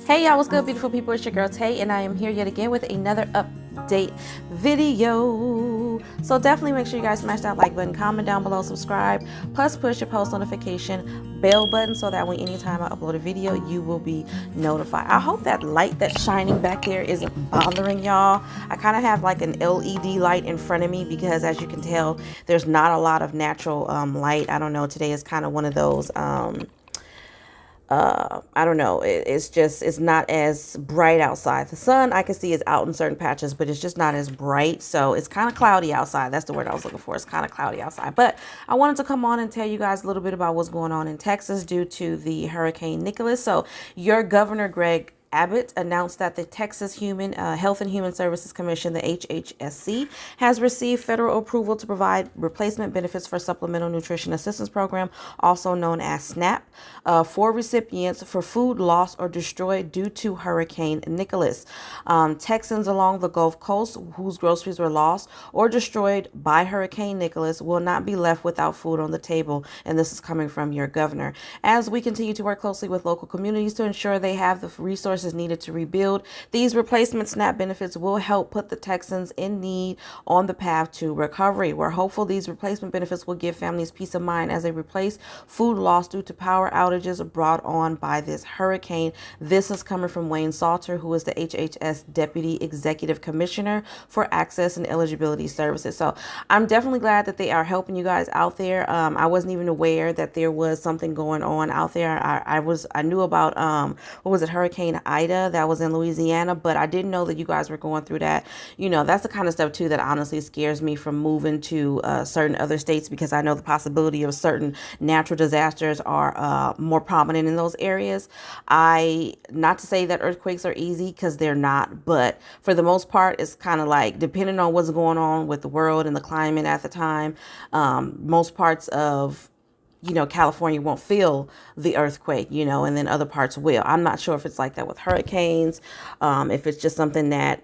Hey y'all, what's good, beautiful people? It's your girl Tay, and I am here yet again with another update video. So definitely make sure you guys smash that like button, comment down below, subscribe, plus push your post notification bell button so that when anytime I upload a video, you will be notified. I hope that light that's shining back there isn't bothering y'all. I kind of have like an LED light in front of me because, as you can tell, there's not a lot of natural light. I don't know. Today is kind of one of those. I don't know. It's not as bright outside. The sun I can see is out in certain patches, but it's just not as bright. So it's kind of cloudy outside. That's the word I was looking for. It's kind of cloudy outside. But I wanted to come on and tell you guys a little bit about what's going on in Texas due to the Hurricane Nicholas. So your governor, Greg Abbott, announced that the Texas Health and Human Services Commission, the HHSC, has received federal approval to provide replacement benefits for Supplemental Nutrition Assistance Program, also known as SNAP, for recipients for food lost or destroyed due to Hurricane Nicholas. Texans along the Gulf Coast whose groceries were lost or destroyed by Hurricane Nicholas will not be left without food on the table, and this is coming from your governor. As we continue to work closely with local communities to ensure they have the resources needed to rebuild, these replacement SNAP benefits will help put the Texans in need on the path to recovery. We're hopeful these replacement benefits will give families peace of mind as they replace food lost due to power outages brought on by this hurricane. This is coming from Wayne Salter, who is the HHS Deputy Executive Commissioner for Access and Eligibility Services. So I'm definitely glad that they are helping you guys out there. I wasn't even aware that there was something going on out there. I knew about what was it, Hurricane Ida that was in Louisiana, but I didn't know that you guys were going through that. You know, that's the kind of stuff too that honestly scares me from moving to certain other states, because I know the possibility of certain natural disasters are more prominent in those areas. Not to say that earthquakes are easy, because they're not, but for the most part, it's kind of like, depending on what's going on with the world and the climate at the time, most parts of California won't feel the earthquake, and then other parts will. I'm not sure if it's like that with hurricanes, if it's just something that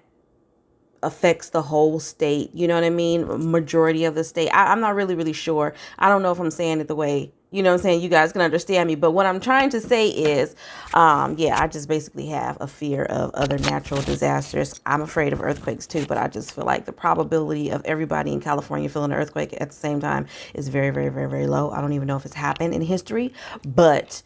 affects the whole state, you know what I mean? Majority of the state. I'm not really sure. I don't know if I'm saying it the way, what I'm saying, you guys can understand me. But what I'm trying to say is, yeah, I just basically have a fear of other natural disasters. I'm afraid of earthquakes too, but I just feel like the probability of everybody in California feeling an earthquake at the same time is very low. I don't even know if it's happened in history, but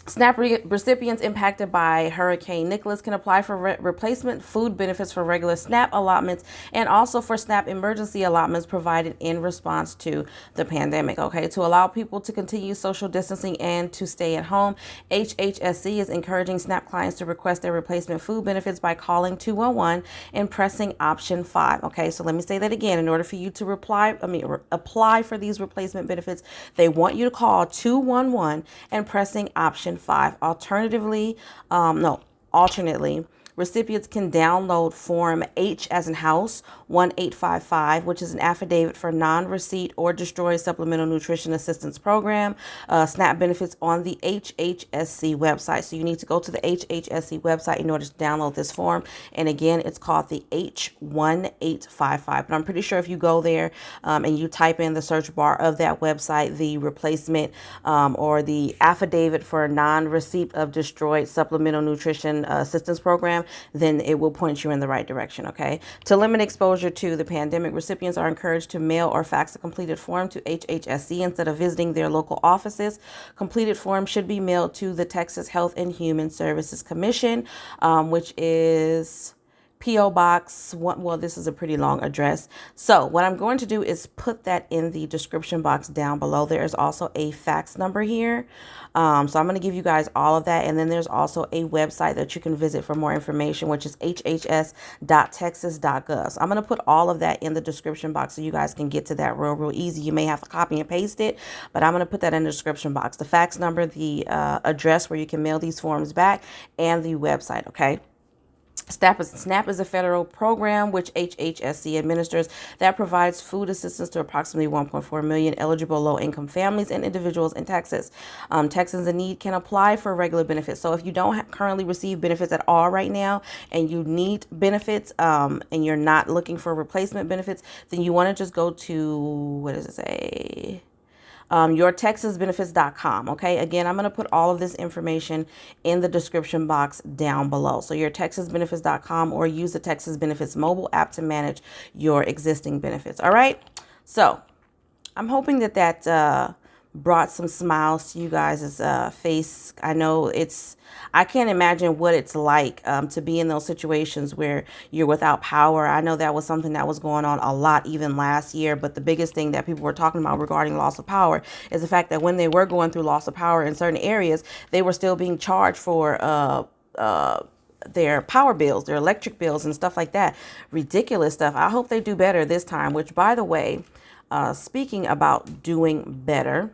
SNAP recipients impacted by Hurricane Nicholas can apply for replacement food benefits for regular SNAP allotments and also for SNAP emergency allotments provided in response to the pandemic. Okay, to allow people to continue social distancing and to stay at home, HHSC is encouraging SNAP clients to request their replacement food benefits by calling 211 and pressing option 5. Okay, so let me say that again. In order for you to apply for these replacement benefits, they want you to call 211 and pressing option 5. Alternately, recipients can download Form H as in house 1855, which is an affidavit for non-receipt or destroyed Supplemental Nutrition Assistance Program SNAP benefits on the HHSC website. So you need to go to the HHSC website in order to download this form. And again, it's called the H1855. But I'm pretty sure if you go there and you type in the search bar of that website, the replacement or the affidavit for non-receipt of destroyed Supplemental Nutrition Assistance Program, then it will point you in the right direction. Okay. To limit exposure to the pandemic, recipients are encouraged to mail or fax a completed form to HHSC instead of visiting their local offices. Completed form should be mailed to the Texas Health and Human Services Commission, which is P.O. Box 1. Well, this is a pretty long address. So what I'm going to do is put that in the description box down below. There is also a fax number here. So I'm going to give you guys all of that. And then there's also a website that you can visit for more information, which is hhs.texas.gov. So I'm going to put all of that in the description box so you guys can get to that real easy. You may have to copy and paste it, but I'm going to put that in the description box. The fax number, the address where you can mail these forms back, and the website. Okay. SNAP is a federal program which HHSC administers that provides food assistance to approximately 1.4 million eligible low-income families and individuals in Texas. Texans in need can apply for regular benefits. So if you don't currently receive benefits at all right now and you need benefits and you're not looking for replacement benefits, then you want to just go to, what does it say? yourtexasbenefits.com. Okay, again, I'm going to put all of this information in the description box down below. So yourtexasbenefits.com, or use the Texas Benefits mobile app to manage your existing benefits. All right, so I'm hoping that brought some smiles to you guys' face. I know I can't imagine what it's like to be in those situations where you're without power. I know that was something that was going on a lot even last year, but the biggest thing that people were talking about regarding loss of power is the fact that when they were going through loss of power in certain areas, they were still being charged for their power bills, their electric bills and stuff like that. Ridiculous stuff. I hope they do better this time, which, by the way, speaking about doing better,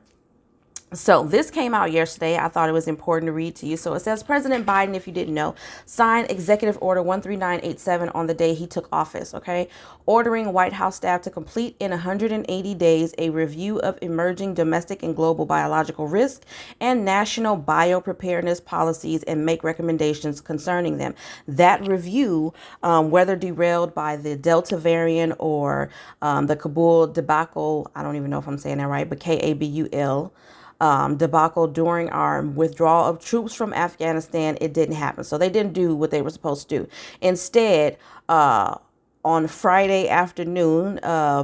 so this came out yesterday. I thought it was important to read to you. So it says President Biden, if you didn't know, signed Executive Order 13987 on the day he took office, okay? Ordering White House staff to complete in 180 days a review of emerging domestic and global biological risk and national biopreparedness policies and make recommendations concerning them. That review, whether derailed by the Delta variant or the Kabul debacle, I don't even know if I'm saying that right, but Kabul, debacle during our withdrawal of troops from Afghanistan, it didn't happen. So they didn't do what they were supposed to do. Instead, on Friday afternoon,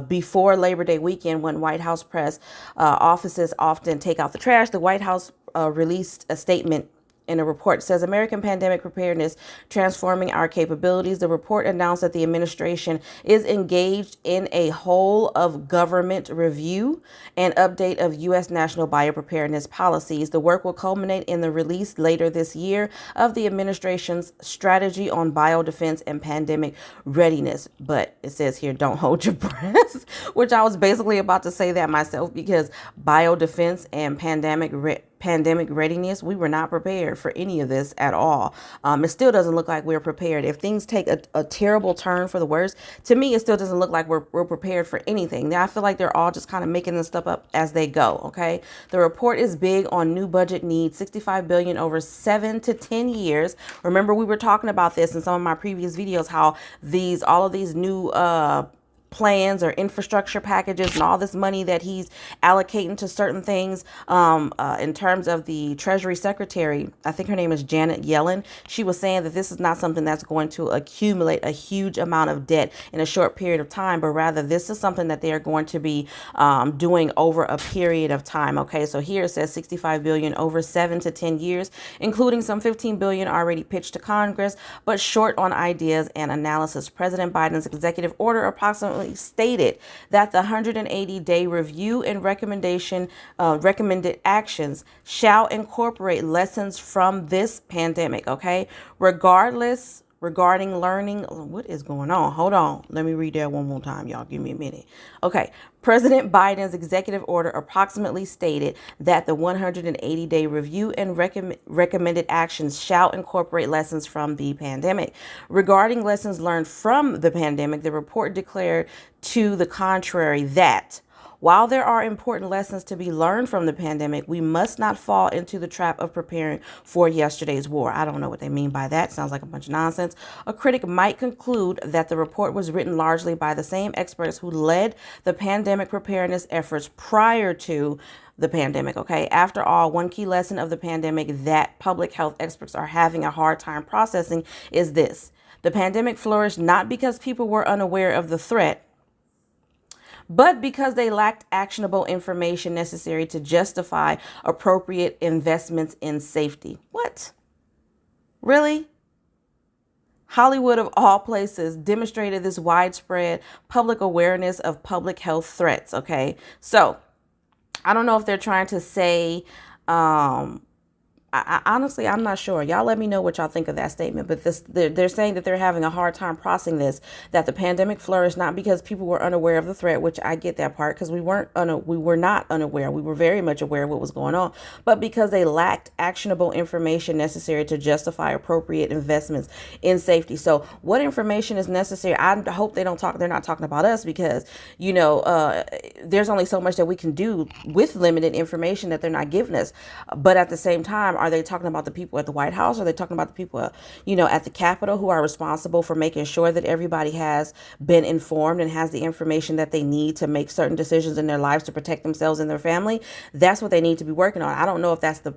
before Labor Day weekend, when White House press offices often take out the trash, the White House released a statement. In a report, it says American Pandemic Preparedness, Transforming Our Capabilities. The report announced that the administration is engaged in a whole of government review and update of U.S. national biopreparedness policies. The work will culminate in the release later this year of the administration's strategy on biodefense and pandemic readiness. But it says here, don't hold your breath, which I was basically about to say that myself, because biodefense and pandemic readiness, we were not prepared for any of this at all. It still doesn't look like we're prepared. If things take a terrible turn for the worse, to me, it still doesn't look like we're prepared for anything. Now, I feel like they're all just kind of making this stuff up as they go. Okay. The report is big on new budget needs, $65 billion over 7 to 10 years. Remember, we were talking about this in some of my previous videos, how all of these new plans or infrastructure packages and all this money that he's allocating to certain things, in terms of the Treasury Secretary, I think her name is Janet Yellen. She was saying that this is not something that's going to accumulate a huge amount of debt in a short period of time, but rather this is something that they are going to be doing over a period of time. Okay, so here it says $65 billion over 7 to 10 years, including some $15 billion already pitched to Congress, but short on ideas and analysis. President Biden's executive order approximately stated that the 180-day review and recommended actions shall incorporate lessons from this pandemic, okay? Regarding learning, what is going on? Hold on. Let me read that one more time, y'all. Give me a minute. Okay. President Biden's executive order approximately stated that the 180-day review and recommended actions shall incorporate lessons from the pandemic. Regarding lessons learned from the pandemic, the report declared to the contrary that while there are important lessons to be learned from the pandemic, we must not fall into the trap of preparing for yesterday's war. I don't know what they mean by that. Sounds like a bunch of nonsense. A critic might conclude that the report was written largely by the same experts who led the pandemic preparedness efforts prior to the pandemic. Okay. After all, one key lesson of the pandemic that public health experts are having a hard time processing is this: the pandemic flourished not because people were unaware of the threat, but because they lacked actionable information necessary to justify appropriate investments in safety. What? Really? Hollywood, of all places, demonstrated this widespread public awareness of public health threats. Okay, so I don't know if they're trying to say, honestly, I'm not sure. Y'all let me know what y'all think of that statement. But they're saying that they're having a hard time processing this, that the pandemic flourished not because people were unaware of the threat, which I get that part, because we were not unaware. We were very much aware of what was going on, but because they lacked actionable information necessary to justify appropriate investments in safety. So what information is necessary? I hope they're not talking about us, because, there's only so much that we can do with limited information that they're not giving us. But at the same time, Are they talking about the people at the White House? Are they talking about the people, at the Capitol, who are responsible for making sure that everybody has been informed and has the information that they need to make certain decisions in their lives to protect themselves and their family? That's what they need to be working on. I don't know if that's the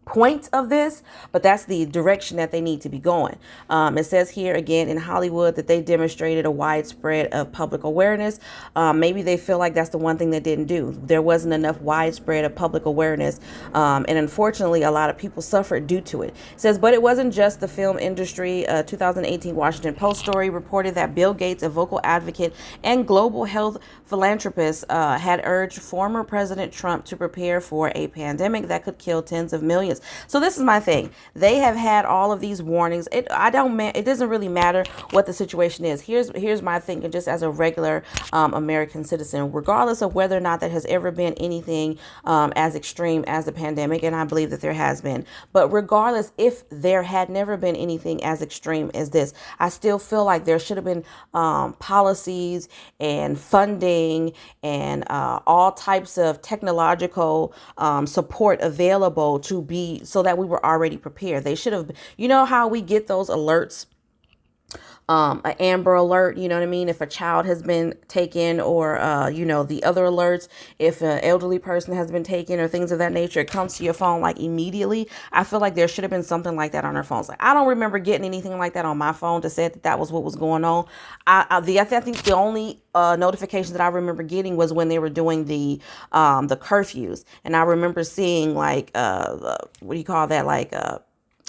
point of this, but that's the direction that they need to be going. It says here again in Hollywood that they demonstrated a widespread of public awareness. Maybe they feel like that's the one thing they didn't do. There wasn't enough widespread of public awareness, and unfortunately a lot of people suffered due to it. It says, but it wasn't just the film industry. 2018 Washington Post story reported that Bill Gates, a vocal advocate and global health philanthropist, had urged former President Trump to prepare for a pandemic that could kill tens of millions. So this is my thing. They have had all of these warnings. It doesn't really matter what the situation is. Here's my thinking, just as a regular American citizen, regardless of whether or not there has ever been anything as extreme as the pandemic, and I believe that there has been. But regardless, if there had never been anything as extreme as this, I still feel like there should have been policies and funding and all types of technological support available to be, so that we were already prepared. They should have, how we get those alerts, an Amber Alert, you know what I mean? If a child has been taken, or, the other alerts, if an elderly person has been taken or things of that nature, it comes to your phone like immediately. I feel like there should have been something like that on our phones. Like, I don't remember getting anything like that on my phone to say that that was what was going on. I think the only notification that I remember getting was when they were doing the curfews. And I remember seeing like, what do you call that? Like,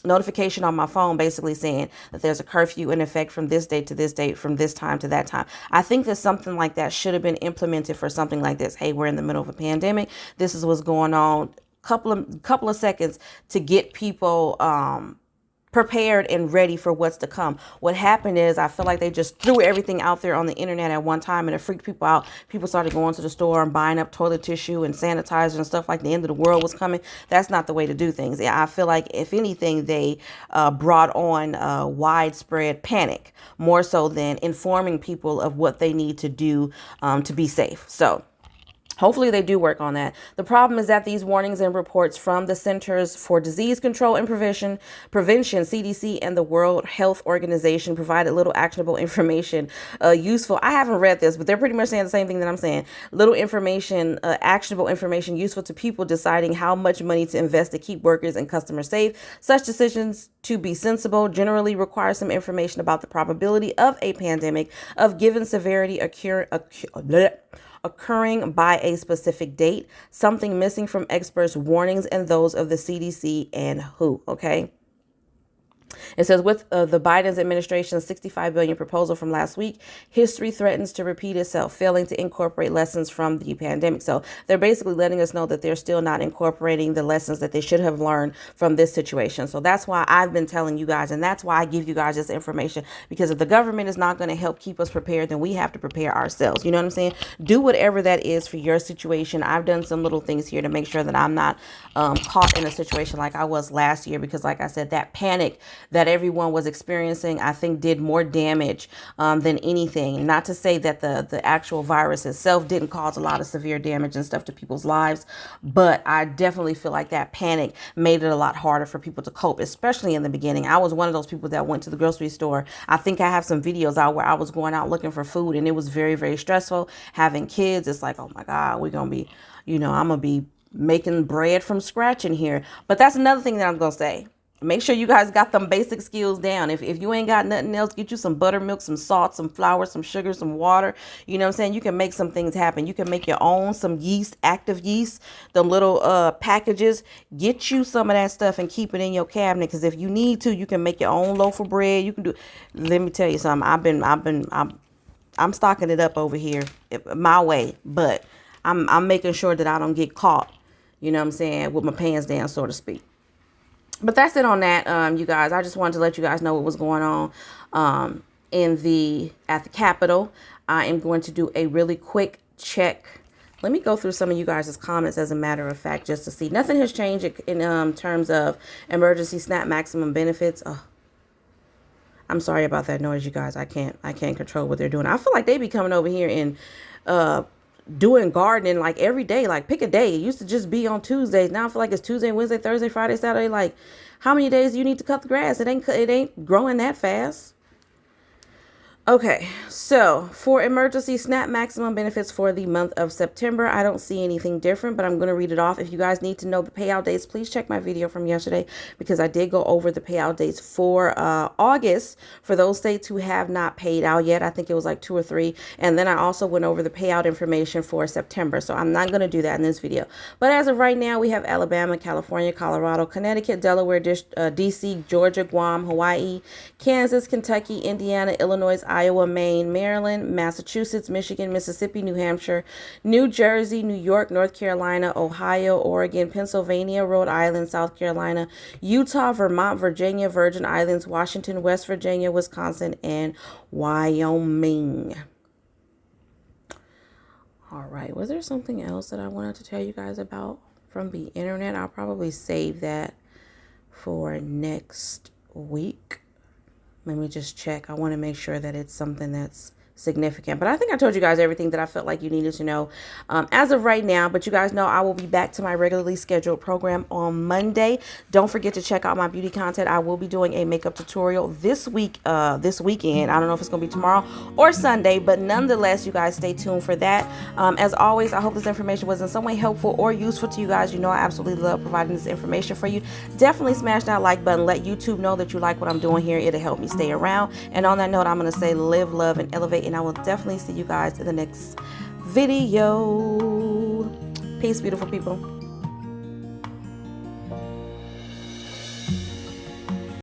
notification on my phone basically saying that there's a curfew in effect from this date to this date, from this time to that time. I think that something like that should have been implemented for something like this. Hey, we're in the middle of a pandemic. This is what's going on. Couple of seconds to get people prepared and ready for what's to come. What happened is, I feel like they just threw everything out there on the internet at one time, and it freaked people out. People started going to the store and buying up toilet tissue and sanitizer and stuff like the end of the world was coming. That's not the way to do things. I feel like, if anything, they brought on widespread panic, more so than informing people of what they need to do to be safe. So hopefully they do work on that. The problem is that these warnings and reports from the Centers for Disease Control and Prevention, CDC, and the World Health Organization provided little actionable information useful. I haven't read this, but they're pretty much saying the same thing that I'm saying. Little information, actionable information useful to people deciding how much money to invest to keep workers and customers safe. Such decisions, to be sensible, generally require some information about the probability of a pandemic of given severity occurring by a specific date, something missing from experts' warnings and those of the CDC and WHO. Okay. It says, with the Biden's administration's $65 billion proposal from last week, history threatens to repeat itself, failing to incorporate lessons from the pandemic. So they're basically letting us know that they're still not incorporating the lessons that they should have learned from this situation. So that's why I've been telling you guys, and that's why I give you guys this information, because if the government is not going to help keep us prepared, then we have to prepare ourselves. You know what I'm saying? Do whatever that is for your situation. I've done some little things here to make sure that I'm not caught in a situation like I was last year, because like I said, that panic that everyone was experiencing, I think, did more damage than anything. Not to say that the actual virus itself didn't cause a lot of severe damage and stuff to people's lives, but I definitely feel like that panic made it a lot harder for people to cope, especially in the beginning. I was one of those people that went to the grocery store. I think I have some videos out where I was going out looking for food, and it was very, very stressful. Having kids, it's like, oh my God, we're going to be, I'm going to be making bread from scratch in here. But that's another thing that I'm going to say. Make sure you guys got them basic skills down. If you ain't got nothing else, get you some buttermilk, some salt, some flour, some sugar, some water. You know what I'm saying? You can make some things happen. You can make your own, some yeast, active yeast, the little packages. Get you some of that stuff and keep it in your cabinet. Because if you need to, you can make your own loaf of bread. You can do. Let me tell you something. I'm stocking it up over here my way, but I'm making sure that I don't get caught. You know what I'm saying? With my pants down, so to speak. But that's it on that, you guys. I just wanted to let you guys know what was going on at the Capitol. I am going to do a really quick check. Let me go through some of you guys' comments, as a matter of fact, just to see. Nothing has changed in terms of emergency SNAP maximum benefits. Oh, I'm sorry about that noise, you guys. I can't control what they're doing. I feel like they be coming over here and doing gardening like every day. Like pick a day. It used to just be on Tuesdays. Now I feel like it's Tuesday, Wednesday, Thursday, Friday, Saturday. Like how many days do you need to cut the grass? It ain't growing that fast. Okay, so for emergency SNAP maximum benefits for the month of September, I don't see anything different, but I'm going to read it off. If you guys need to know the payout dates, please check my video from yesterday because I did go over the payout dates for August for those states who have not paid out yet. I think it was like 2 or 3. And then I also went over the payout information for September. So I'm not going to do that in this video. But as of right now, we have Alabama, California, Colorado, Connecticut, Delaware, DC, Georgia, Guam, Hawaii, Kansas, Kentucky, Indiana, Illinois, Iowa, Maine, Maryland, Massachusetts, Michigan, Mississippi, New Hampshire, New Jersey, New York, North Carolina, Ohio, Oregon, Pennsylvania, Rhode Island, South Carolina, Utah, Vermont, Virginia, Virgin Islands, Washington, West Virginia, Wisconsin, and Wyoming. All right, was there something else that I wanted to tell you guys about from the internet? I'll probably save that for next week. Let me just check. I want to make sure that it's something that's significant. But I think I told you guys everything that I felt like you needed to know as of right now. But you guys know I will be back to my regularly scheduled program on Monday. Don't forget to check out my beauty content. I will be doing a makeup tutorial this weekend. I don't know if it's going to be tomorrow or Sunday, but nonetheless, you guys stay tuned for that. As always, I hope this information was in some way helpful or useful to you guys. You know I absolutely love providing this information for you. Definitely smash that like button. Let YouTube know that you like what I'm doing here. It'll help me stay around. And on that note, I'm going to say live, love, and elevate. And I will definitely see you guys in the next video. Peace, beautiful people.